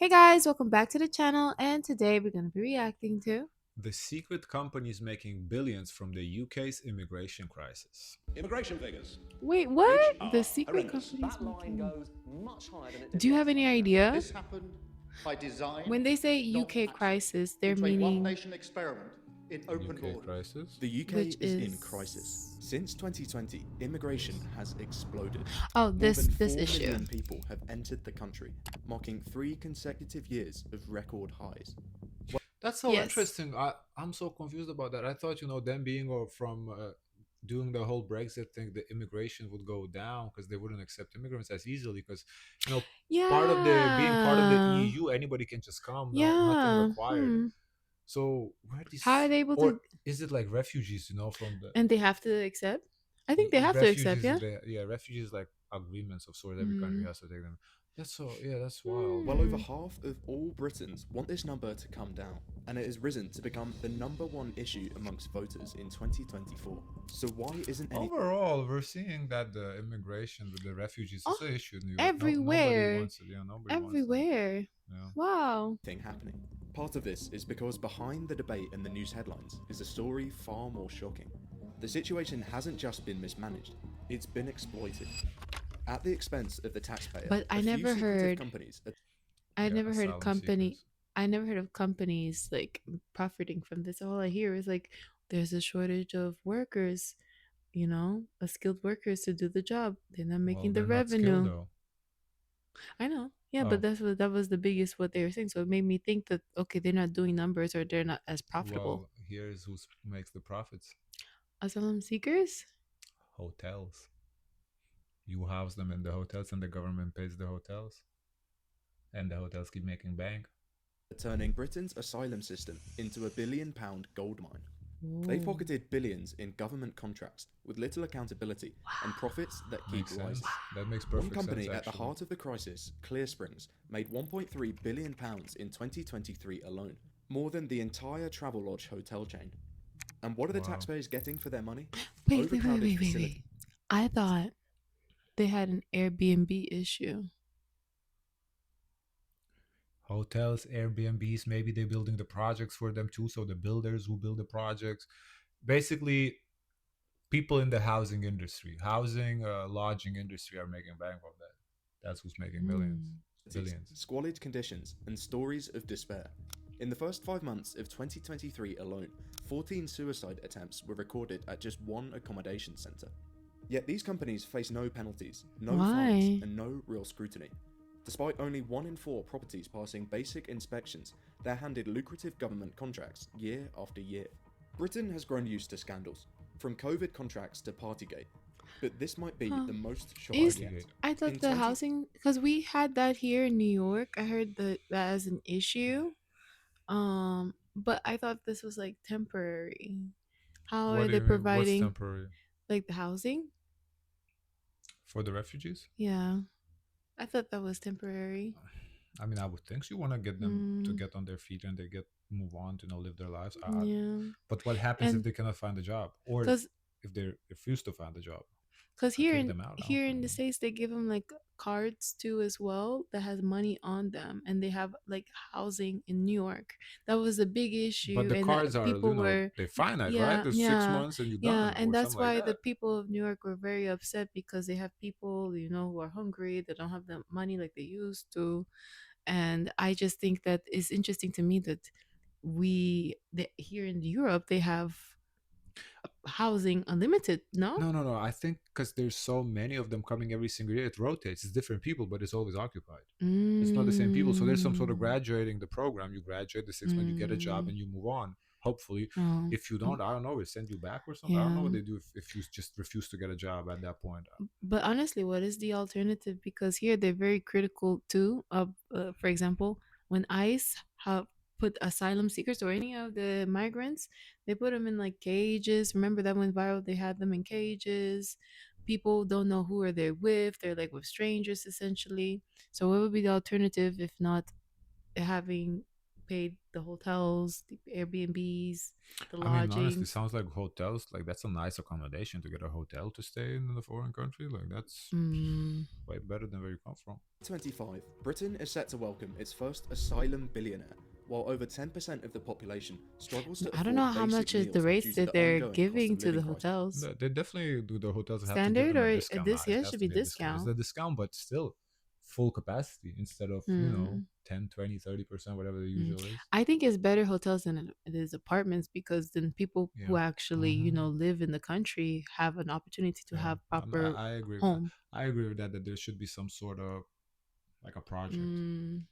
Hey guys, welcome back to the channel, and today we're going to be reacting to. The secret companies making billions from the UK's immigration crisis. Immigration figures, Wait, which what? The are secret horrendous. companies That line making. goes much higher than it did Do you have last any time round. idea? This happened by design, When they say not UK accident, crisis, they're into a one meaning nation experiment in open UK borders. crisis? The UK which is in crisis. is. Since 2020, immigration has exploded. Oh, More than this 4 issue. million people have entered the country, marking 3 consecutive years of record highs. That's so Yes. interesting. I'm so confused about that. I thought, them being from doing the whole Brexit thing, the immigration would go down because they wouldn't accept immigrants as easily. Because, part of the being part of the Yeah. EU, anybody can just come, no, nothing Yeah. required. So where How are these, they able or to? is it like refugees, from the And they have to accept? I think they have to accept, refugees? yeah? Refugees like agreements of sorts. Every country Mm. has to take them. That's so, yeah, that's wild. Well over Hmm. half of all Britons want this number to come down, and it has risen to become the #1 issue amongst voters in 2024. So why isn't any Overall, we're seeing that the immigration with the refugees is Oh, an issue in Europe. No, nobody everywhere. wants it. Yeah, nobody wants them. Everywhere. Yeah. Wow. thing happening? Part of this is because behind the debate and the news headlines is a story far more shocking. The situation hasn't just been mismanaged, it's been exploited. At the expense of the taxpayer, But a few secretive companies are I Yeah, never heard of asylum company. seekers. I never heard of companies like profiting from this. All I hear is like there's a shortage of workers, skilled workers to do the job. They're not Well, making the they're not skilled revenue. though. I know. Yeah, but Oh, that was the biggest what they were saying. So it made me think that okay, they're not doing numbers or they're not as profitable. well, here's who makes the profits: Asylum seekers? hotels. You house them in the hotels, and the government pays the hotels, and the hotels keep making bank. turning Britain's asylum system into a £1 billion gold mine. They've Ooh. pocketed billions in government contracts with little accountability and profits that keep Makes rising. sense. That makes One perfect sense, company at the actually. heart of the crisis, Clearsprings, made £1.3 billion in 2023 alone, more than the entire Travelodge hotel chain. And what are the Wow. taxpayers getting for their money? Wait, Overcrowded wait, facilities. wait. I thought they had an Airbnb issue. Hotels, Airbnbs, maybe they're building the projects for them too. So the builders who build the projects, basically, people in the housing, lodging industry are making bank of that. That's who's making millions, Hmm. billions. Squalid conditions, and stories of despair. In the first 5 months of 2023 alone, 14 suicide attempts were recorded at just one accommodation centre. Yet these companies face no penalties, no fines, Why? and no real scrutiny. Despite only 1 in 4 properties passing basic inspections, they're handed lucrative government contracts year after year. Britain has grown used to scandals, from COVID contracts to Partygate. But this might be Huh. the most shocking Is yet. Partygate. I In thought the 20 housing because we had that here in New York. I heard that as an issue. But I thought this was like temporary. How What are do they you mean? What's providing temporary like the housing? for the refugees? Yeah, I thought that was temporary. I mean, I would think so. You want to get them to Mm, get on their feet and they get move on to live their lives. yeah, But what happens if and they cannot find a job, or because if they refuse to find a job? Because I here kick in them out. I don't here in fucking the know. States they give them like cards too as well that has money on them, and they have like housing in New York. That was a big But issue, the and cards are, people were, they're finite, right? yeah, There's six yeah, months and you're yeah, done, and or that's something like why the that. people of New York were very upset because they have people, who are hungry, they don't have the money like they used to, and I just think that it's interesting to me that here in Europe they have housing unlimited. No. No, no, no. I think because there's so many of them coming every single year, it rotates. It's different people, but it's always occupied. It's not the same people. So there's some sort of Mm. graduating the program. You graduate the 6 months, you get a job, Mm, and you move on. Hopefully, oh, if you um, don't, I don't know, they send you back or something. I don't know yeah. what they do if you just refuse to get a job at that point. But honestly, what is the alternative? Because here they're very critical too of, for example, when ICE have put asylum seekers or any of the migrants, they put them in like cages. Remember that went viral? They had them in cages. People don't know who are they with. They're like with strangers essentially. So what would be the alternative if not having paid the hotels, the Airbnbs, the I mean, honestly, lodgings. sounds like hotels. Like that's a nice accommodation to get a hotel to stay in a foreign country. Like that's Mm, way better than where you come from. 25, Britain is set to welcome its first asylum billionaire, while over 10% of the population struggles to I don't afford know how basic much is the meals rates due to that the they're ongoing cost giving of to the living crisis. hotels. They definitely do. The hotels have to give Standard them a or discount now. this It here has should to be be a discount. It's discount. a discount, but still full capacity instead of, Mm. 10, 20, 30%, whatever the Mm. usual is. I think it's better hotels than it is apartments because then people Yeah. who actually, live in the country have an opportunity to Yeah. have And I, proper I agree. home. I agree with that. That there should be some sort of like a project. Mm.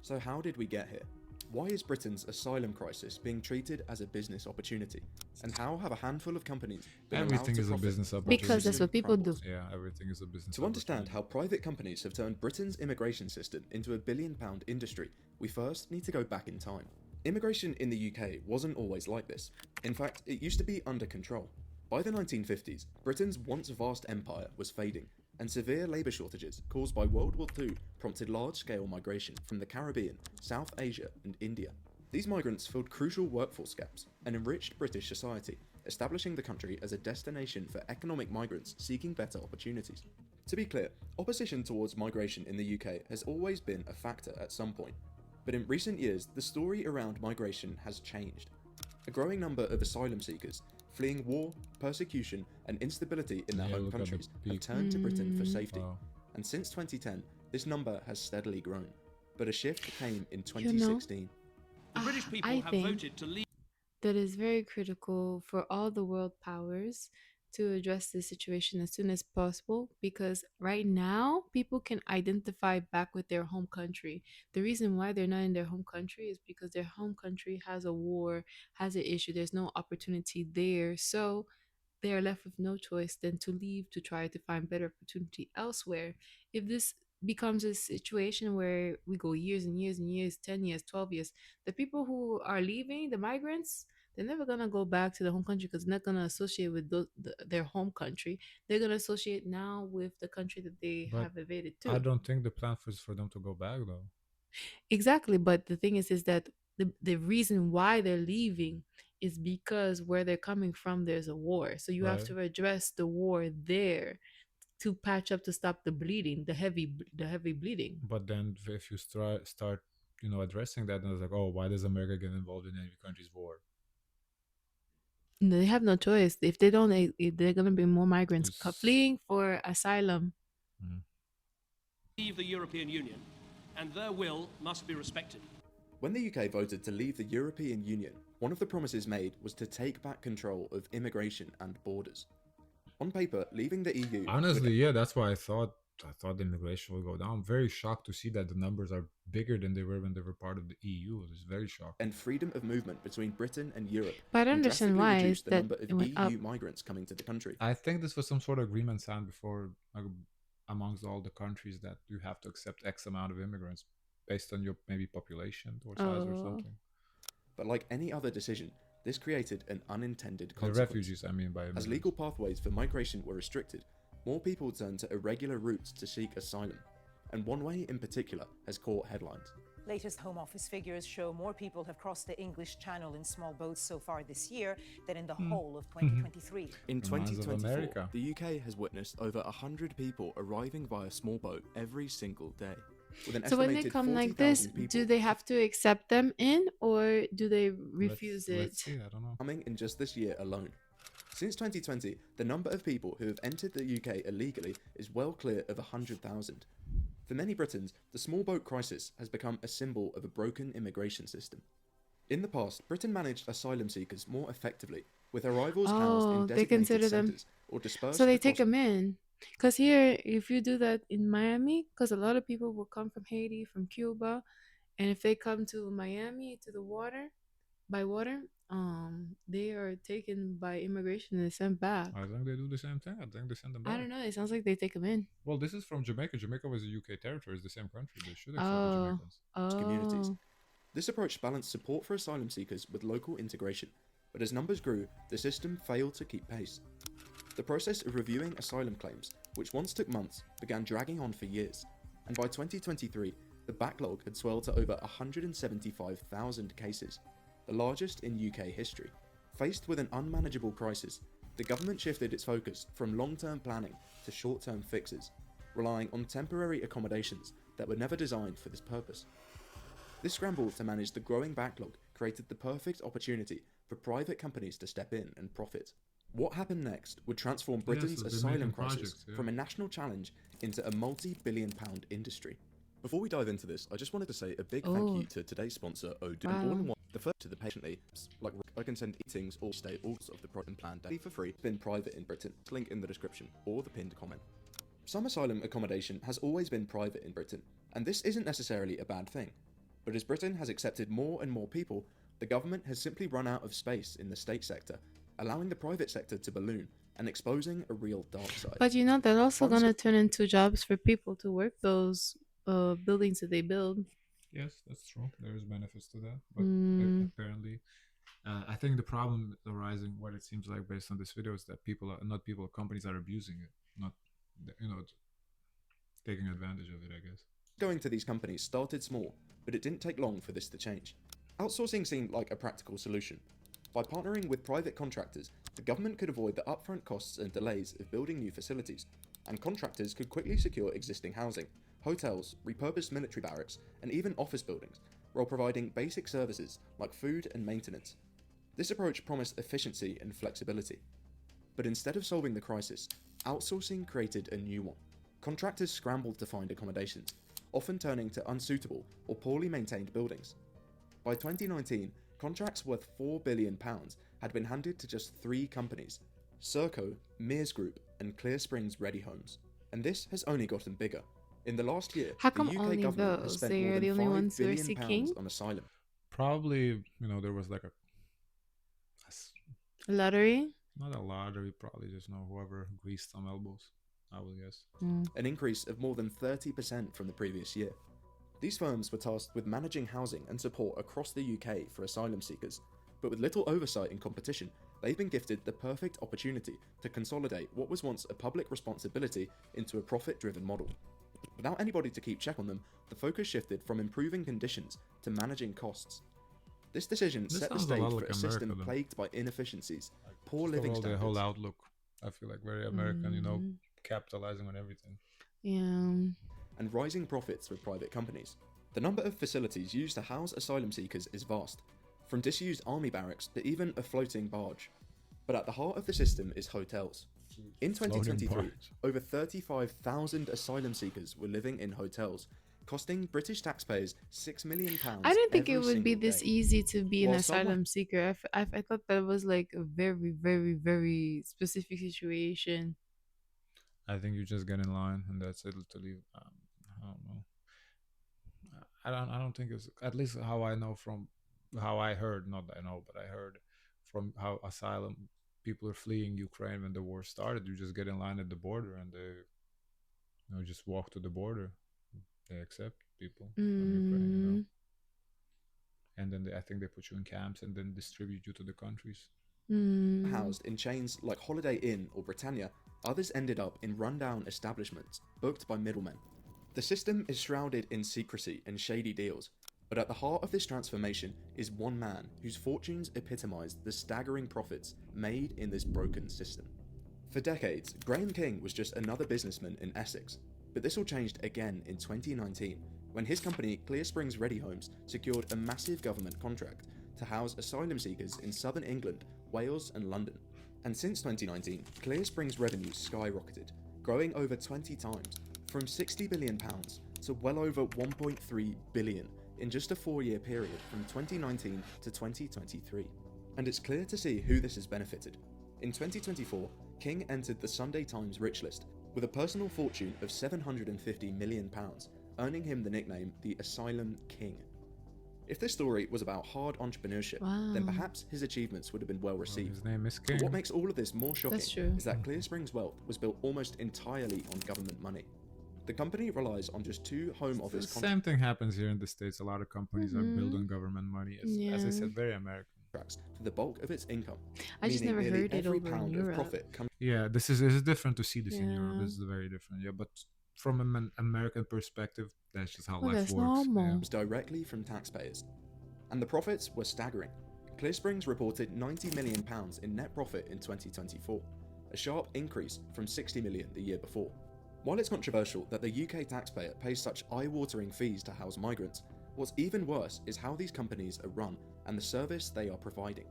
So how did we get here? Why is Britain's asylum crisis being treated as a business opportunity? And how have a handful of companies been allowed Everything to is a profit business while the Because that's opportunity. system what people do. crumbles? Yeah, everything is a business To understand opportunity. how private companies have turned Britain's immigration system into a billion-pound industry, we first need to go back in time. Immigration in the UK wasn't always like this. In fact, it used to be under control. By the 1950s, Britain's once vast empire was fading, and severe labour shortages caused by World War II prompted large-scale migration from the Caribbean, South Asia, and India. These migrants filled crucial workforce gaps and enriched British society, establishing the country as a destination for economic migrants seeking better opportunities. To be clear, opposition towards migration in the UK has always been a factor at some point, but in recent years, the story around migration has changed. A growing number of asylum seekers, fleeing war, persecution, and instability in their Yeah, home look at the countries, have peak. turned to Britain for Mm. safety. Wow. And since 2010, this number has steadily grown. But a shift came in You know, 2016. The British people I have think voted to leave. that is very critical for all the world powers to address this situation as soon as possible because right now people can identify back with their home country. The reason why they're not in their home country is because their home country has a war, has an issue, there's no opportunity there. So they are left with no choice than to leave to try to find better opportunity elsewhere. If this becomes a situation where we go years and years and years, 10 years, 12 years, the people who are leaving, the migrants, they're never going to go back to their home country because they're not going to associate with their home country. They're going to associate now with the country that they But have evaded I to. don't think the plan is for them to go back though. Exactly. But the thing is that the reason why they're leaving is because where they're coming from, there's a war. So you have Right. to address the war there to patch up to stop the bleeding, the heavy bleeding. But then if you start, addressing that, and it's like, oh, why does America get involved in any country's war? They have no choice. If they don't, they're gonna be more migrants It's, fleeing for asylum. mm. Leave the European Union, and their will must be respected. When the UK voted to leave the European Union, one of the promises made was to take back control of immigration and borders. On paper, leaving the EU Honestly, yeah, that's why I thought the immigration will go down. I'm very shocked to see that the numbers are bigger than they were when they were part of the EU. It's very shocking. and freedom of movement between Britain and Europe But I don't and understand drastically why is reduced the that number of it went up. EU migrants coming to the country. I think this was some sort of agreement signed before, like, amongst all the countries that you have to accept X amount of immigrants based on your maybe population or size or Oh, something. But like any other decision, this created an unintended The consequence. refugees, I mean, by As immigrants. legal pathways for migration were restricted, more people turned to irregular routes to seek asylum, and one way in particular has caught headlines. Latest Home Office figures show more people have crossed the English Channel in small boats so far this year than in the whole of 2023. In Reminds of 2024, America. the UK has witnessed over 100 people arriving via small boat every single day. With an so when they estimated come like this, 40,000 people do they have to accept them in or do they refuse Let's it? see. I don't know. coming in just this year alone. Since 2020, the number of people who have entered the UK illegally is well clear of 100,000. For many Britons, the small boat crisis has become a symbol of a broken immigration system. In the past, Britain managed asylum seekers more effectively, with arrivals housed Oh, in they designated consider them. centres or dispersed So they take across. them in. Because here, if you do that in Miami, because a lot of people will come from Haiti, from Cuba, and if they come to Miami to the water, by water, they are taken by immigration and sent back. I think they do the same thing. I think they send them I back. don't know. It sounds like they take them in. Well, this is from Jamaica. Jamaica was a UK territory. It's the same country. They should accept the Oh, Jamaicans. communities. oh. This approach balanced support for asylum seekers with local integration, but as numbers grew, the system failed to keep pace. The process of reviewing asylum claims, which once took months, began dragging on for years, and by 2023, The backlog had swelled to over 175,000 cases, the largest in UK history. Faced with an unmanageable crisis, the government shifted its focus from long-term planning to short-term fixes, relying on temporary accommodations that were never designed for this purpose. This scramble to manage the growing backlog created the perfect opportunity for private companies to step in and profit. What happened next would transform Britain's so they're asylum making crisis projects, yeah. from a national challenge into a multi-billion-pound industry. Before we dive into this, I just wanted to say a big thank you to today's sponsor, Odoo. Wow. And all-in-one, the first to the patiently, like I can send eatings or stay all of the product plan daily for free. It's been private in Britain. Link in the description or the pinned comment. Some asylum accommodation has always been private in Britain, and this isn't necessarily a bad thing. But as Britain has accepted more and more people, the government has simply run out of space in the state sector, allowing the private sector to balloon and exposing a real dark side. But you know, that's also Honestly- going to turn into jobs for people to work those buildings that they build. Yes, that's true. There's benefits to that, but apparently, I think the problem arising, what it seems like based on this video, is that companies are abusing it, not, taking advantage of it, I guess. Going to these companies started small, but it didn't take long for this to change. Outsourcing seemed like a practical solution. By partnering with private contractors, the government could avoid the upfront costs and delays of building new facilities, and contractors could quickly secure existing housing, hotels, repurposed military barracks, and even office buildings, while providing basic services like food and maintenance. This approach promised efficiency and flexibility. But instead of solving the crisis, outsourcing created a new one. Contractors scrambled to find accommodations, often turning to unsuitable or poorly maintained buildings. By 2019, contracts worth £4 billion had been handed to just 3 companies: Serco, Mears Group, and Clear Springs Ready Homes. And this has only gotten bigger. In the last year, How the come UK only government has those? spent They more are the than only £5 ones who are billion seeking on asylum. Probably, there was like lottery. not a lottery, probably just whoever greased some elbows, I would guess. An increase of more than 30% from the previous year. These firms were tasked with managing housing and support across the UK for asylum seekers, but with little oversight and competition, they've been gifted the perfect opportunity to consolidate what was once a public responsibility into a profit-driven model. Without anybody to keep check on them, the focus shifted from improving conditions to managing costs. This decision This set the sounds a stage lot for like a system America, though. plagued by inefficiencies, poor Just living overall, the standards, whole outlook, I feel like very American, capitalizing on everything. Yeah. and rising profits for private companies. The number of facilities used to house asylum seekers is vast, from disused army barracks to even a floating barge. But at the heart of the system is hotels. In Floating 2023, barge. over 35,000 asylum seekers were living in hotels, costing British taxpayers £6 million. I didn't think it every would be single this day. easy to be an While someone- asylum seeker. I thought that was like a very, very, very specific situation. I think you just get in line and that's it to leave. I don't know. I don't think it's, at least how I know from how I heard, not that I know, but I heard from how asylum people are fleeing Ukraine when the war started. You just get in line at the border and they just walk to the border. They accept people from Ukraine, and then I think they put you in camps and then distribute you to the countries. housed in chains like Holiday Inn or Britannia, others ended up in rundown establishments booked by middlemen. The system is shrouded in secrecy and shady deals, but at the heart of this transformation is one man whose fortunes epitomise the staggering profits made in this broken system. For decades, Graham King was just another businessman in Essex, but this all changed again in 2019 when his company Clear Springs Ready Homes secured a massive government contract to house asylum seekers in southern England, Wales and London. And since 2019, Clear Springs revenues skyrocketed, growing over 20 times, from £60 billion to well over £1.3 billion in just a 4-year period from 2019 to 2023. And it's clear to see who this has benefited. In 2024, King entered the Sunday Times Rich List with a personal fortune of £750 million, earning him the nickname the Asylum King. If this story was about hard entrepreneurship, then Wow. perhaps his achievements would have been well received. His name is But King. what makes all of this more shocking That's true. is that Clear Springs' wealth was built almost entirely on government money. The company relies on just 2 Home The Office same thing happens here in the States. A lot of companies are built on government money. As I Yeah. said, very American. contracts for the bulk of its income. I just meaning never nearly heard it every over in pound of Europe. profit comes Yeah, this is different to see this in Europe. Yeah. This is very different. Yeah, but from an American perspective, that's just how Well, life that's works. Yeah. normal. Directly from taxpayers. And the profits were staggering. Clear Springs reported £90 million in net profit in 2024, a sharp increase from £60 million the year before. While it's controversial that the UK taxpayer pays such eye-watering fees to house migrants, what's even worse is how these companies are run and the service they are providing.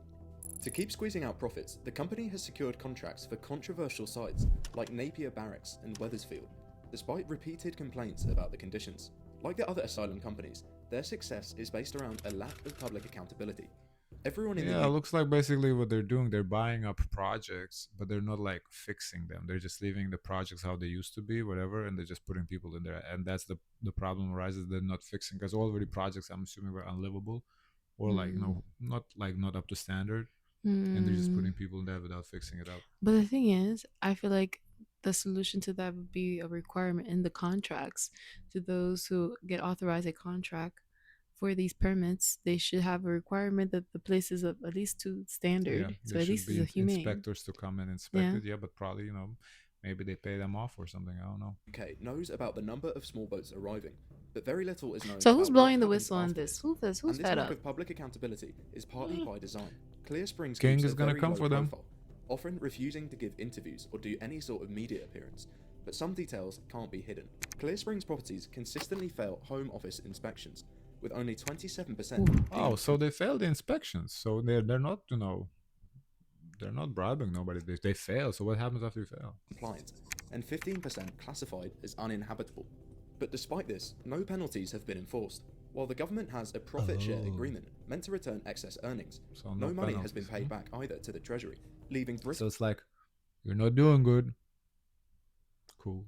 To keep squeezing out profits, the company has secured contracts for controversial sites like Napier Barracks and Wethersfield, despite repeated complaints about the conditions. Like the other asylum companies, their success is based around a lack of public accountability. Everyone in Yeah, the it looks like basically what they're doing, they're buying up projects, but they're not like fixing them. They're just leaving the projects how they used to be, whatever, and they're just putting people in there. And that's the problem arises. They're not fixing because already projects I'm assuming were unlivable or like Mm. not up to standard, and they're just Mm. putting people in there without fixing it up. But the thing is, I feel like the solution to that would be a requirement in the contracts to those who get authorized a contract for these permits. They should have a requirement that the place is of at least to Yeah, standard. So there at should least it's be a humane. inspectors to come and inspect Yeah. it. Yeah, but probably maybe they pay them off or something. I don't know. UK knows about the number of small boats arriving, but very little is known So who's about what blowing the happens whistle on after this? this. Who's And this fed lack up? of public accountability is partly by design. Clear Springs King keeps is a gonna very come low for them. profile, often refusing to give interviews or do any sort of media appearance. But some details can't be hidden. Clear Springs properties consistently fail Home Office inspections, with only 27% Ooh. Oh, deemed so they failed the inspections. So they're not they're not bribing nobody. They fail. So what happens after you fail? compliant, and 15% classified as uninhabitable. But despite this, no penalties have been enforced. While the government has a profit share Oh. agreement meant to return excess earnings, So no no money has been penalties. paid back either to the Treasury, leaving So British it's like you're not doing good. Cool.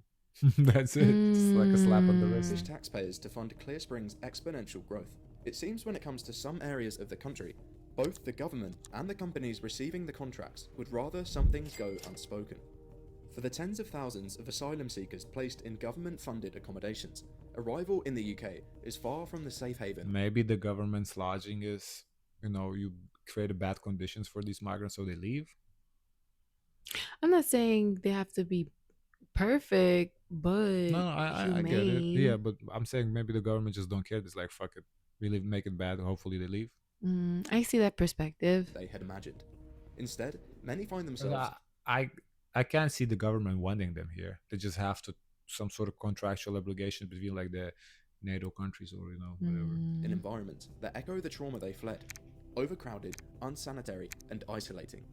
That's it. It's like a slap on the wrist. taxpayers to fund Clear Springs' exponential growth. It seems when it comes to some areas of the country, both the government and the companies receiving the contracts would rather some things go unspoken. For the tens of thousands of asylum seekers placed in government-funded accommodations, arrival in the UK is far from the safe haven. Maybe the government's lodging is, you create bad conditions for these migrants, so they leave. I'm not saying they have to be perfect, but No, I get it. Yeah, humane. but I'm saying maybe the government just don't care. It's like fuck it, really make it bad. Hopefully they leave. I see that perspective. They had imagined. Instead, many find 'Cause themselves I can't see the government wanting them here. They just have to some sort of contractual obligation between like the NATO countries or whatever. in Mm. environments that echo the trauma they fled: overcrowded, unsanitary, and isolating.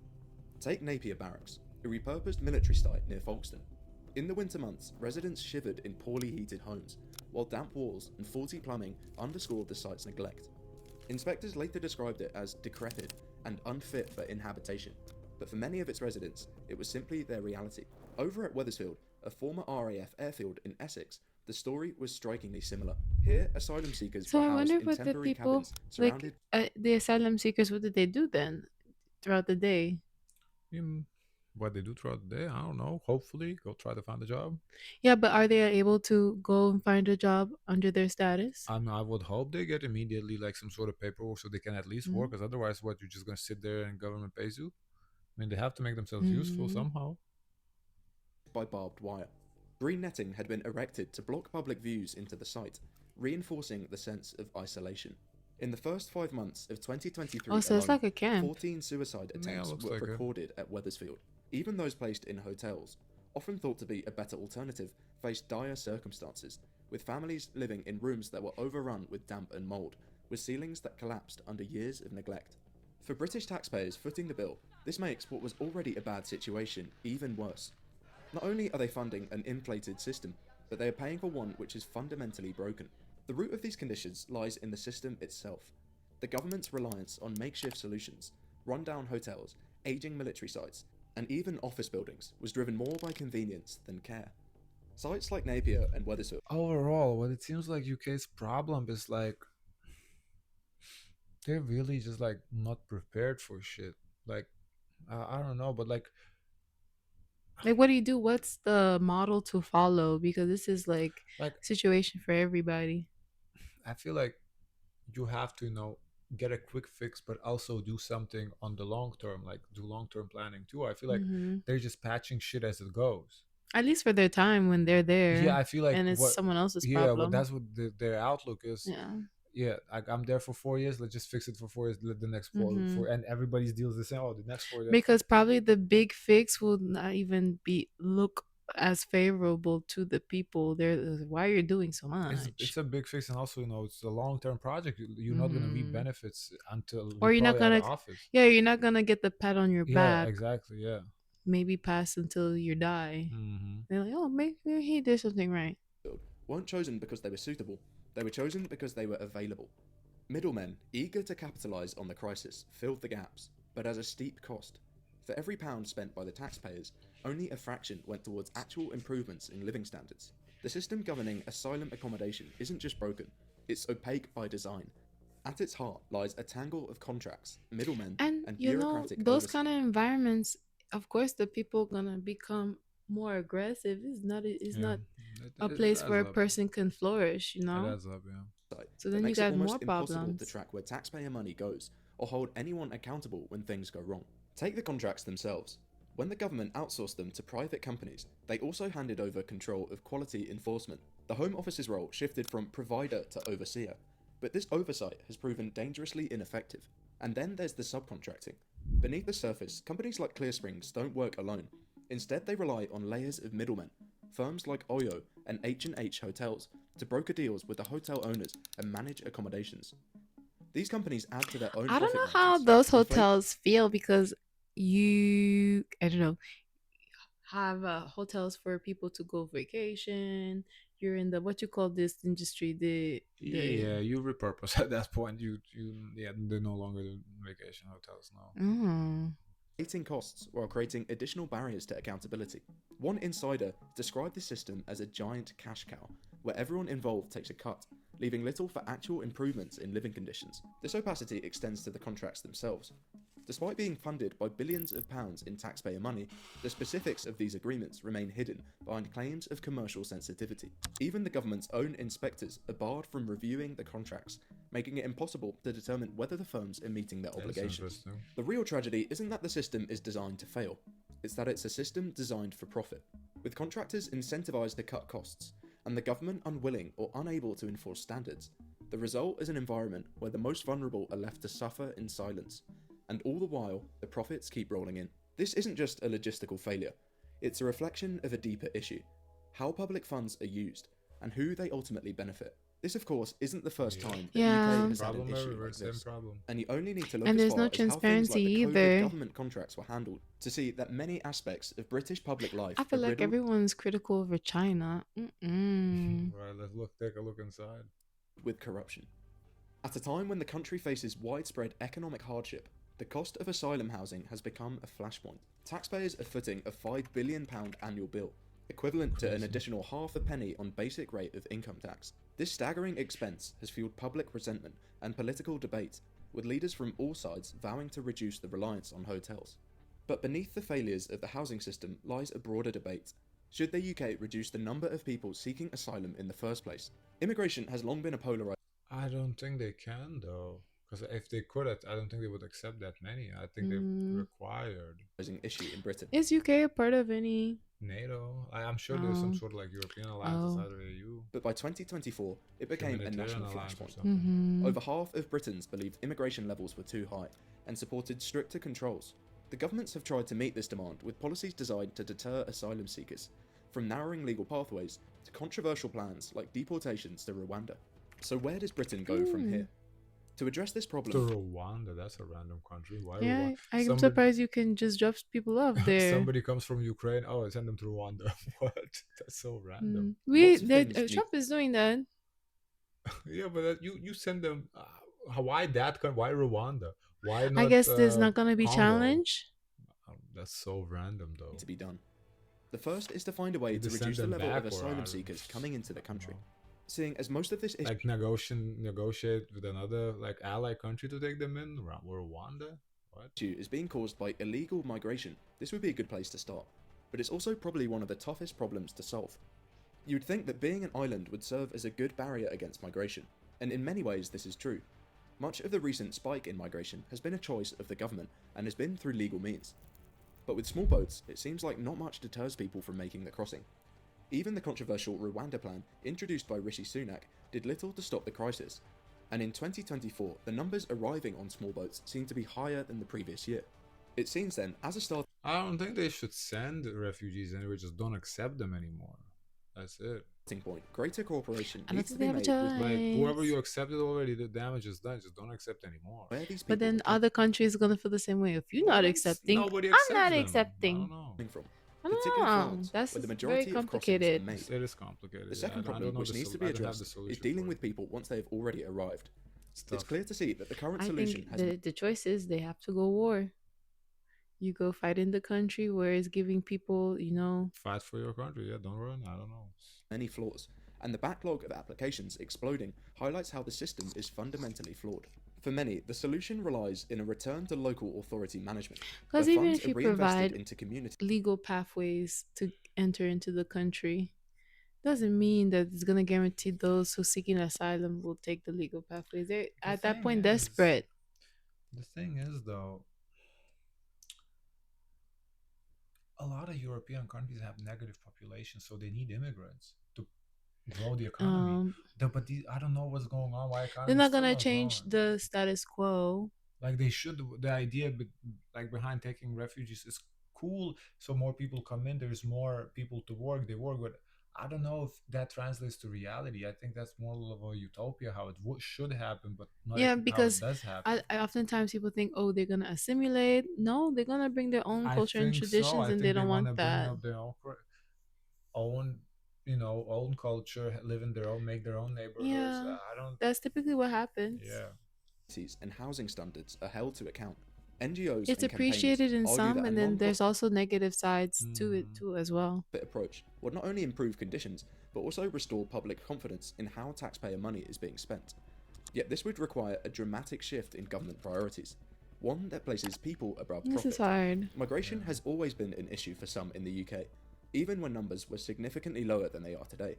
Take Napier Barracks, a repurposed military site near Folkestone. In the winter months, residents shivered in poorly heated homes, while damp walls and faulty plumbing underscored the site's neglect. Inspectors later described it as decrepit and unfit for inhabitation, but for many of its residents, it was simply their reality. Over at Wethersfield, a former RAF airfield in Essex, the story was strikingly similar. Here, asylum seekers So were I housed wonder in what the temporary people cabins surrounded the asylum seekers. What did they do then throughout the day? What they do throughout the day, I don't know. Hopefully, go try to find a job. Yeah, but are they able to go and find a job under their status? I would hope they get immediately like some sort of paperwork so they can at least work. Mm-hmm. Because otherwise, what you're just gonna sit there and government pays you? I mean, they have to make themselves useful Mm-hmm. somehow. by barbed wire. Green netting had been erected to block public views into the site, reinforcing the sense of isolation. In the first 5 months of 2023 Oh, so it's alone, like a camp. 14 suicide Yeah, attempts looks were like it. recorded at Wethersfield. Even those placed in hotels, often thought to be a better alternative, faced dire circumstances, with families living in rooms that were overrun with damp and mould, with ceilings that collapsed under years of neglect. For British taxpayers footing the bill, this makes what was already a bad situation even worse. Not only are they funding an inflated system, but they are paying for one which is fundamentally broken. The root of these conditions lies in the system itself. The government's reliance on makeshift solutions, run-down hotels, aging military sites, and even office buildings was driven more by convenience than care. Sites like Napier and Wethersfield Overall, what it seems like UK's problem is like they're really just like not prepared for shit. Like I don't know, but Like, what do you do? What's the model to follow? Because this is like like a situation for everybody. I feel like you have to get a quick fix, but also do something on the long term, like do long term planning too. I feel like Mm-hmm. they're just patching shit as it goes. At least for their time when they're Yeah, there, I feel like and it's what, someone else's yeah, well, problem. that's what their outlook is. Yeah. Yeah, I'm there for 4 years. Let's just fix it for 4 years. Let the next Hmm. four, and everybody's deals the same. Oh, the next 4 years. Because probably the big fix will not even be look as favorable to the people. They're why you're doing so It's much. a big fix, and also it's a long term project. You're not gonna reap Hmm. benefits until Or you're you're not probably out of gonna, office. yeah, you're not gonna get the pat on your Yeah, back. exactly. Yeah. Maybe pass until you die. Hmm. They're like, oh, maybe he did something right. weren't chosen because they were suitable, they were chosen because they were available. Middlemen, eager to capitalise on the crisis, filled the gaps, but at a steep cost. For every pound spent by the taxpayers, only a fraction went towards actual improvements in living standards. The system governing asylum accommodation isn't just broken, it's opaque by design. At its heart lies a tangle of contracts, middlemen, And and you know, bureaucratic those oversight. kind of environments, of course, the people gonna become more aggressive. It's not Yeah, a it place where adds a up. person can flourish, It adds up. Yeah. so That then you makes it got almost more impossible to problems. track where taxpayer money goes or hold anyone accountable when things go wrong. Take the contracts themselves. When the government outsourced them to private companies, they also handed over control of quality enforcement. The Home Office's role shifted from provider to overseer, but this oversight has proven dangerously ineffective. And then there's the subcontracting. Beneath the surface, companies like Clearsprings don't work alone. Instead, they rely on layers of middlemen, firms like Oyo and H&H Hotels, to broker deals with the hotel owners and manage accommodations. These companies add to their own I don't profit know how margins, those inflate. hotels feel because I don't know, have hotels for people to go vacation. You're in the what you call this industry, the Yeah, you repurpose at that point. Yeah, they're no longer the vacation hotels now. mm. Inflating costs while creating additional barriers to accountability. One insider described the system as a giant cash cow, where everyone involved takes a cut, leaving little for actual improvements in living conditions. This opacity extends to the contracts themselves. Despite being funded by billions of pounds in taxpayer money, the specifics of these agreements remain hidden behind claims of commercial sensitivity. Even the government's own inspectors are barred from reviewing the contracts, making it impossible to determine whether the firms are meeting their That's obligations. interesting. The real tragedy isn't that the system is designed to fail, it's that it's a system designed for profit. With contractors incentivized to cut costs, and the government unwilling or unable to enforce standards, the result is an environment where the most vulnerable are left to suffer in silence, and all the while, the profits keep rolling in. This isn't just a logistical failure, it's a reflection of a deeper issue: how public funds are used, and who they ultimately benefit. This, of course, isn't the first time that the UK Yeah, has had an Problem issue everywhere. like Same this. problem. And you only need to look and as there's no far as how things transparency like the COVID either. government contracts were handled to see that many aspects of British public life I are feel like riddled everyone's critical over China. Mm-mm. Right. Let's look. Take a look inside. with corruption. At a time when the country faces widespread economic hardship, the cost of asylum housing has become a flashpoint. Taxpayers are footing a £5 billion annual bill, equivalent to an Crazy. additional half a penny on basic rate of income tax. This staggering expense has fueled public resentment and political debate, with leaders from all sides vowing to reduce the reliance on hotels. But beneath the failures of the housing system lies a broader debate. Should the UK reduce the number of people seeking asylum in the first place? Immigration has long been a polarizing I don't think they can though, because if they could, I don't think they would accept that many. I think they're Mm. required. issue in Britain. Is UK a part of any? NATO. I'm sure there's some Oh, sort of like European alliance oh. outside of the EU, But by 2024, it became a humanitarian national alliance or flashpoint. something. Mm-hmm. Over half of Britons believed immigration levels were too high and supported stricter controls. The governments have tried to meet this demand with policies designed to deter asylum seekers, from narrowing legal pathways to controversial plans like deportations to Rwanda. So where does Britain go from Mm. here? To address this To problem, Rwanda, that's a random country. Why Rwanda? Yeah, I'm Somebody, surprised you can just drop people off there. somebody comes from Ukraine. Oh, I send them to Rwanda. What? That's so random. lots of things need Trump is doing that. Yeah, but you send them. Why that? Why Rwanda? Why I not guess there's not gonna be Congo? challenge. That's so random, though. to be done. The first is to find a way Either to send reduce the them level of back or asylum I seekers coming into the don't country. know. Seeing as most of this issue Like negotiate with another like ally country to take them in. Rwanda? What? is being caused by illegal migration, this would be a good place to start. But it's also probably one of the toughest problems to solve. You'd think that being an island would serve as a good barrier against migration, and in many ways this is true. Much of the recent spike in migration has been a choice of the government and has been through legal means. But with small boats, it seems like not much deters people from making the crossing. Even the controversial Rwanda plan, introduced by Rishi Sunak, did little to stop the crisis. And in 2024, the numbers arriving on small boats seem to be higher than the previous year. It seems then, as a starting I don't think they should send refugees anywhere. Just don't accept them anymore. That's it. point, greater cooperation I don't needs to think they be have a made with Like whoever choice. you accepted already, the damage is done. Just don't accept anymore. where these But people then are coming other countries are gonna feel the same way. If you're not What? accepting, Nobody I'm accepts not them. I don't accepting. know. from, I don't particularly know. France, That's where the very majority of crossings are complicated. made. It is complicated. The Yeah, second I problem, don't know which the needs to be I don't have the addressed, is solution dealing for with it. people once they have already arrived. It's It's tough. clear to see that the current I solution think has the choice is they have to go war. You go fight in the country where it's giving people, Fight for your country. Yeah, don't run. I don't know. many flaws, and the backlog of applications exploding highlights how the system is fundamentally flawed. For many, the solution relies in a return to local authority management, where because even funds if are you reinvested provide into community legal pathways to enter into the country, doesn't mean that it's gonna guarantee those who seeking asylum will take the legal pathways. They're The at that thing point is, desperate. the thing is though, a lot of European countries have negative population, so they need immigrants to grow the economy. Um, But I don't know what's going on. Why they're economy is not still gonna not change growing? the status quo. Like they should. The idea, like behind taking refugees, is cool. So more people come in. There's more people to work. They work, but I don't know if that translates to reality. I think that's more of a utopia, how it should happen, but not Yeah, how it because does happen. I oftentimes people think, oh, they're gonna assimilate. No, they're gonna bring their own I culture and think so. traditions, I and they think they don't want want to bring that. up their own, own culture, live in their own, make their own neighborhoods. Yeah, I don't. that's typically what happens. Yeah. and housing standards are held to account. NGOs It's and campaigners appreciated in argue some, that a and then non there's also negative sides to it Hmm. too as well. profit approach would not only improve conditions, but also restore public confidence in how taxpayer money is being spent. Yet this would require a dramatic shift in government priorities, one that places people above This is profit. hard. Migration has always been an issue for some in the UK, even when numbers were significantly lower than they are today.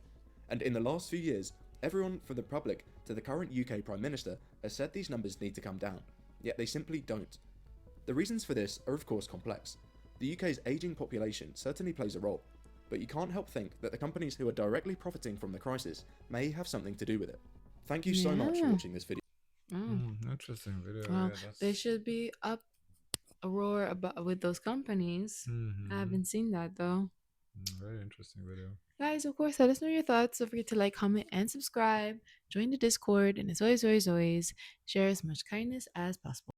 And in the last few years, everyone from the public to the current UK Prime Minister has said these numbers need to come down, yet they simply don't. The reasons for this are of course complex. The UK's ageing population certainly plays a role, but you can't help think that the companies who are directly profiting from the crisis may have something to do with it. Thank you so much for Yeah. watching this video. Oh. Interesting video. Well, Yeah, they that's. should be up a roar about with those companies. I Hmm. haven't seen that though. Very interesting video. Guys, of course, let us know your thoughts. Don't forget to like, comment, and subscribe. Join the Discord, and as always, always, always, share as much kindness as possible.